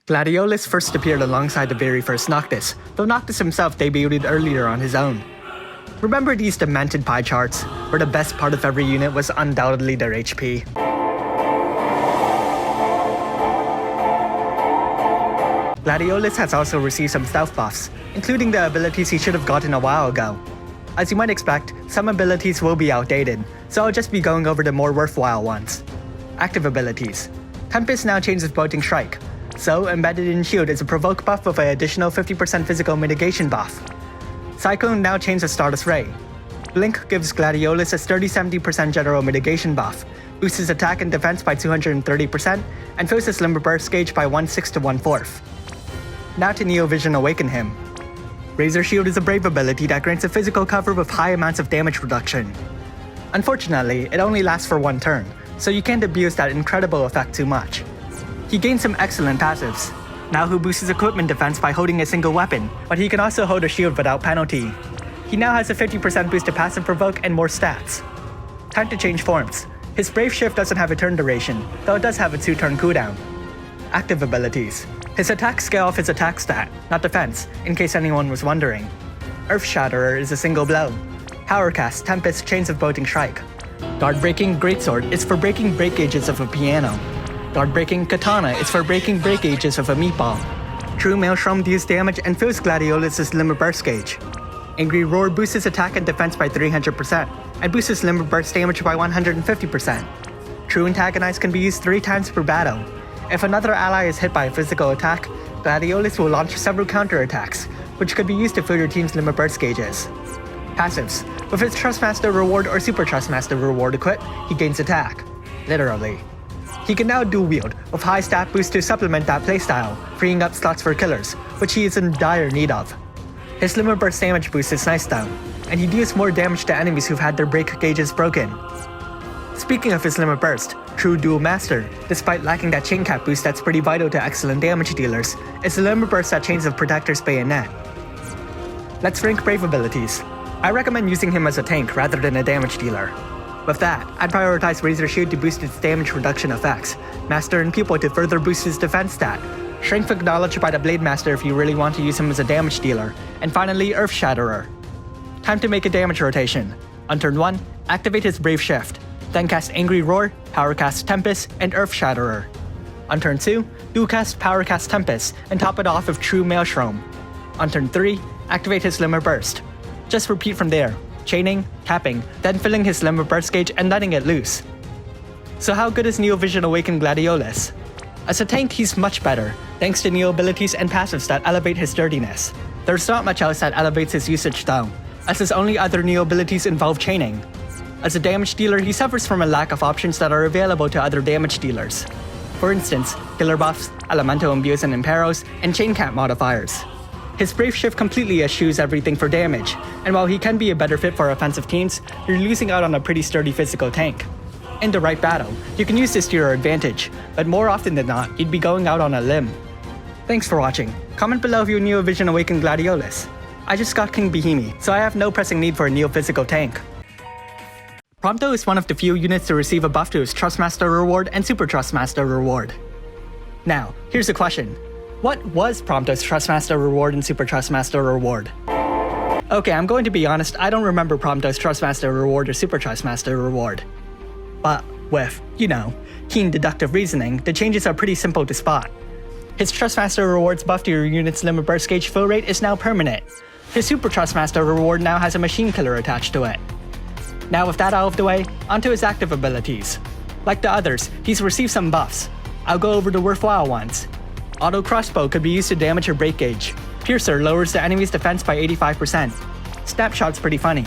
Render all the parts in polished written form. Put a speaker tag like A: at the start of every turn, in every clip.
A: Gladiolus first appeared alongside the very first Noctis, though Noctis himself debuted earlier on his own. Remember these demented pie charts, where the best part of every unit was undoubtedly their HP? Gladiolus has also received some stealth buffs, including the abilities he should have gotten a while ago. As you might expect, some abilities will be outdated, so I'll just be going over the more worthwhile ones. Active abilities. Tempest now changes Bolting Strike, so embedded in Shield is a provoke buff with an additional 50% physical mitigation buff. Cyclone now changes Stardust Ray. Blink gives Gladiolus a sturdy 70% general mitigation buff, boosts his attack and defense by 230%, and fills his Limber Burst gauge by 1/6 to 1/4. Now to Neo Vision Awaken him. Razor Shield is a brave ability that grants a physical cover with high amounts of damage reduction. Unfortunately, it only lasts for one turn, so you can't abuse that incredible effect too much. He gains some excellent passives. Now he boosts his equipment defense by holding a single weapon, but he can also hold a shield without penalty. He now has a 50% boost to passive provoke and more stats. Time to change forms. His Brave Shift doesn't have a turn duration, though it does have a 2-turn cooldown. Active abilities. His attacks scale off his attack stat, not defense, in case anyone was wondering. Earth Shatterer is a single blow. Power Cast, Tempest, Chains of Bolting Strike. Guard Breaking Greatsword is for breaking break gauges of a piano. Guard Breaking Katana is for breaking break gauges of a meatball. True Maelstrom deals damage and fills Gladiolus' Limber Burst gauge. Angry Roar boosts his attack and defense by 300%, and boosts his Limber Burst damage by 150%. True Antagonize can be used 3 times per battle. If another ally is hit by a physical attack, Gladiolus will launch several counterattacks, which could be used to fill your team's Limber Burst gauges. Passives. With his Trustmaster reward or Super Trustmaster reward equipped, he gains attack. Literally. He can now dual wield, with high stat boost to supplement that playstyle, freeing up slots for killers, which he is in dire need of. His Limber Burst damage boost is nice though, and he deals more damage to enemies who've had their break gauges broken. Speaking of his Limber Burst, True Dual Master, despite lacking that chain cap boost that's pretty vital to excellent damage dealers, is the Limber Burst that Chains of Protector's bayonet. Let's rank Brave abilities. I recommend using him as a tank rather than a damage dealer. With that, I'd prioritize Razor Shield to boost its damage reduction effects, Master and Pupil to further boost his defense stat, Strength Acknowledged by the Blade Master if you really want to use him as a damage dealer, and finally Earth Shatterer. Time to make a damage rotation. On turn 1, activate his Brave Shift, then cast Angry Roar, Power Cast Tempest, and Earth Shatterer. On turn 2, dual cast Power Cast Tempest, and top it off with True Maelstrom. On turn 3, activate his Limber Burst. Just repeat from there, chaining, tapping, then filling his Limber Burst gauge and letting it loose. So how good is Neo Vision Awakened Gladiolus? As a tank, he's much better, thanks to Neo abilities and passives that elevate his sturdiness. There's not much else that elevates his usage though, as his only other Neo abilities involve chaining. As a damage dealer, he suffers from a lack of options that are available to other damage dealers. For instance, killer buffs, elemental imbues and imperos, and chain cap modifiers. His Brave Shift completely eschews everything for damage, and while he can be a better fit for offensive teams, you're losing out on a pretty sturdy physical tank. In the right battle, you can use this to your advantage, but more often than not, you'd be going out on a limb. Thanks for watching. Comment below if you Neo Vision Awakened Gladiolus. I just got King Behemoth, so I have no pressing need for a Neo physical tank. Prompto is one of the few units to receive a buff to his Trustmaster reward and Super Trustmaster reward. Now, here's a question. What was Prompto's Trustmaster reward and Super Trustmaster reward? Okay, I'm going to be honest, I don't remember Prompto's Trustmaster reward or Super Trustmaster reward. But with, keen deductive reasoning, the changes are pretty simple to spot. His Trustmaster reward's buff to your unit's Limber Burst gauge fill rate is now permanent. His Super Trustmaster reward now has a Machine Killer attached to it. Now with that out of the way, onto his active abilities. Like the others, he's received some buffs. I'll go over the worthwhile ones. Auto Crossbow could be used to damage your break gauge. Piercer lowers the enemy's defense by 85%. Snapshot's pretty funny.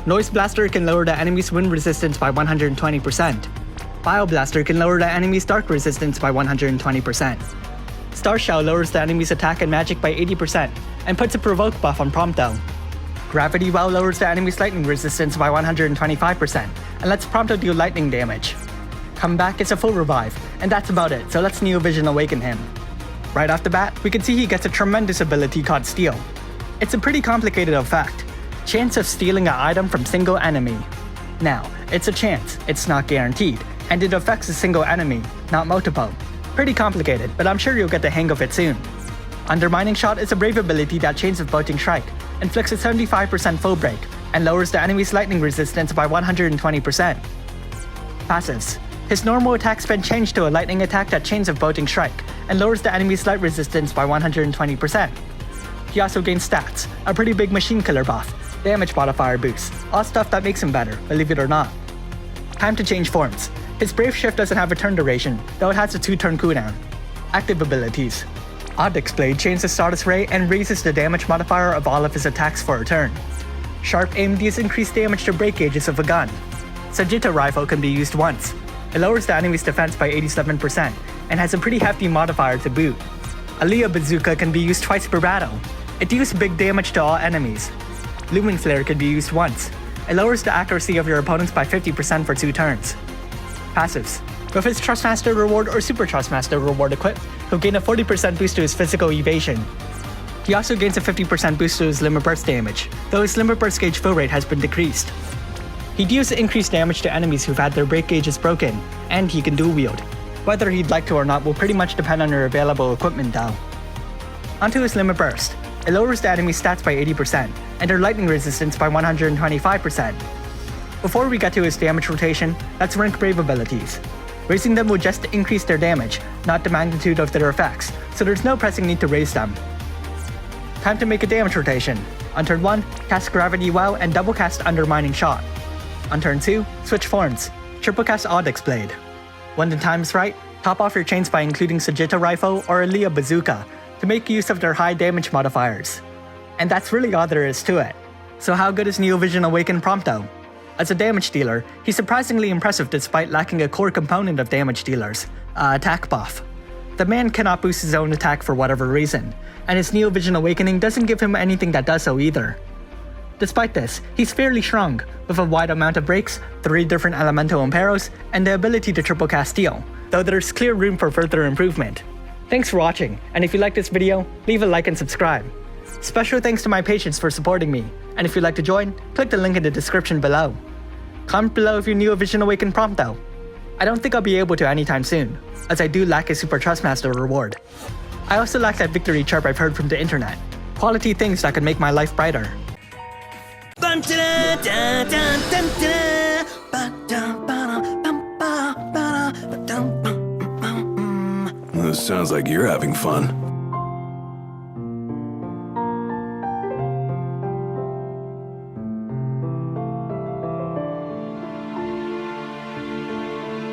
A: Noise Blaster can lower the enemy's wind resistance by 120%. Bile Blaster can lower the enemy's dark resistance by 120%. Star Shell lowers the enemy's attack and magic by 80%, and puts a provoke buff on Prompto. Gravity Well lowers the enemy's lightning resistance by 125%, and lets Prompto deal lightning damage. Comeback is a full revive, and that's about it, so let's Neo Vision Awaken him. Right off the bat, we can see he gets a tremendous ability called Steal. It's a pretty complicated effect. Chance of stealing an item from single enemy. Now, it's a chance, it's not guaranteed, and it affects a single enemy, not multiple. Pretty complicated, but I'm sure you'll get the hang of it soon. Undermining Shot is a brave ability that chains with Bolting Strike, inflicts a 75% full break, and lowers the enemy's lightning resistance by 120%. Passives. His normal attack spin changed to a lightning attack that chains with Bolting Strike, and lowers the enemy's light resistance by 120%. He also gains stats, a pretty big machine killer buff, damage modifier boost, all stuff that makes him better, believe it or not. Time to change forms. His Brave Shift doesn't have a turn duration, though it has a 2-turn cooldown. Active abilities. Onyx Blade chains the Stardust Ray and raises the damage modifier of all of his attacks for a turn. Sharp Aim deals increased damage to break gauges of a gun. Sagitta Rifle can be used once. It lowers the enemy's defense by 87% and has a pretty hefty modifier to boot. Aliyah Bazooka can be used twice per battle. It deals big damage to all enemies. Looming Flare can be used once. It lowers the accuracy of your opponents by 50% for 2 turns. Passives. With his Trustmaster reward or Super Trustmaster reward equipped, he'll gain a 40% boost to his physical evasion. He also gains a 50% boost to his Limit Burst damage, though his Limit Burst gauge fill rate has been decreased. He deals increased damage to enemies who've had their break gauges broken, and he can dual wield. Whether he'd like to or not will pretty much depend on your available equipment though. Onto his Limit Burst. It lowers the enemy's stats by 80%, and their lightning resistance by 125%. Before we get to his damage rotation, let's rank Brave abilities. Raising them will just increase their damage, not the magnitude of their effects, so there's no pressing need to raise them. Time to make a damage rotation. On turn 1, cast Gravity Well and double cast Undermining Shot. On turn 2, switch forms, triple cast Onyx Blade. When the time's right, top off your chains by including Sagitta Rifle or Aliyah Bazooka to make use of their high damage modifiers. And that's really all there is to it. So how good is Neovision Awakened Prompto? As a damage dealer, he's surprisingly impressive despite lacking a core component of damage dealers, attack buff. The man cannot boost his own attack for whatever reason, and his Neovision Awakening doesn't give him anything that does so either. Despite this, he's fairly strong, with a wide amount of breaks, 3 different elemental imperos, and the ability to triple cast Steel, though there's clear room for further improvement. Thanks for watching, and if you liked this video, leave a like and subscribe. Special thanks to my patrons for supporting me, and if you'd like to join, click the link in the description below. Comment below if you knew a Vision Awakened Prompto. I don't think I'll be able to anytime soon, as I do lack a Super Trustmaster reward. I also lack that victory chirp I've heard from the internet. Quality things that could make my life brighter.
B: This sounds like you're having fun.